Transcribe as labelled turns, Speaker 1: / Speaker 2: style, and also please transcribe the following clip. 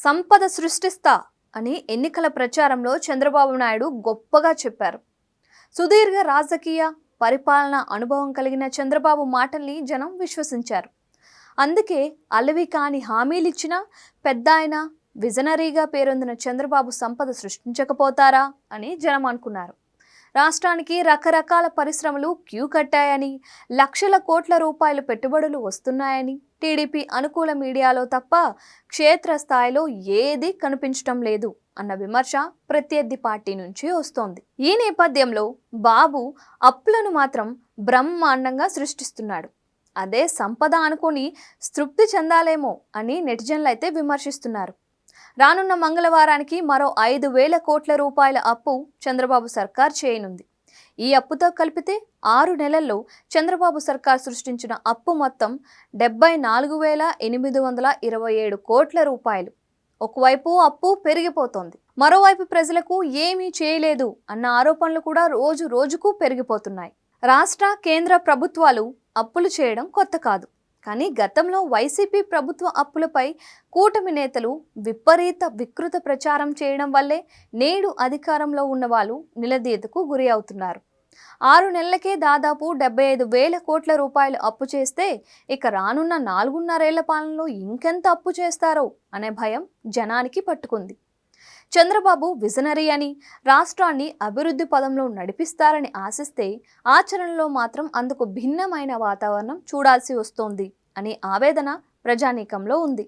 Speaker 1: సంపద సృష్టిస్తా అని ఎన్నికల ప్రచారంలో చంద్రబాబు నాయుడు గొప్పగా చెప్పారు. సుదీర్ఘ రాజకీయ పరిపాలన అనుభవం కలిగిన చంద్రబాబు మాటల్ని జనం విశ్వసించారు. అందుకే అలవి కాని హామీలిచ్చిన పెద్దాయన విజనరీగా పేరొందిన చంద్రబాబు సంపద సృష్టించకపోతారా అని జనం అనుకున్నారు. రాష్ట్రానికి రకరకాల పరిశ్రమలు క్యూ కట్టాయని, లక్షల కోట్ల రూపాయల పెట్టుబడులు వస్తున్నాయని టీడీపీ అనుకూల మీడియాలో తప్ప క్షేత్రస్థాయిలో ఏదీ కనిపించడం లేదు అన్న విమర్శ ప్రత్యర్థి పార్టీ నుంచి వస్తోంది. ఈ నేపథ్యంలో బాబు అప్పులను మాత్రం బ్రహ్మాండంగా సృష్టిస్తున్నాడు. అదే సంపద అనుకొని తృప్తి చెందాలేమో అని నెటిజన్లు అయితే విమర్శిస్తున్నారు. రానున్న మంగళవారానికి మరో 5,000 కోట్ల రూపాయల అప్పు చంద్రబాబు సర్కార్ చేయనుంది. ఈ అప్పుతో కలిపితే 6 నెలల్లో చంద్రబాబు సర్కార్ సృష్టించిన అప్పు మొత్తం 74,827 కోట్ల రూపాయలు. ఒకవైపు అప్పు పెరిగిపోతోంది, మరోవైపు ప్రజలకు ఏమీ చేయలేదు అన్న ఆరోపణలు కూడా రోజు రోజుకు పెరిగిపోతున్నాయి. రాష్ట్ర కేంద్ర ప్రభుత్వాలు అప్పులు చేయడం కొత్త కాదు. కానీ గతంలో వైసీపీ ప్రభుత్వ అప్పులపై కూటమి నేతలు వికృత ప్రచారం చేయడం వల్లే నేడు అధికారంలో ఉన్న వాళ్ళు నిలదీతకు గురి అవుతున్నారు. 6 నెలలకే దాదాపు 75,000 కోట్ల రూపాయలు అప్పు చేస్తే ఇక రానున్న 4.5 ఏళ్ల పాలనలో ఇంకెంత అప్పు చేస్తారో అనే భయం జనానికి పట్టుకుంది. చంద్రబాబు విజనరీ అని, రాష్ట్రాన్ని అభివృద్ధి పదంలో నడిపిస్తారని ఆశిస్తే ఆచరణలో మాత్రం అందుకు భిన్నమైన వాతావరణం చూడాల్సి వస్తోంది అనే ఆవేదన ప్రజానీకంలో ఉంది.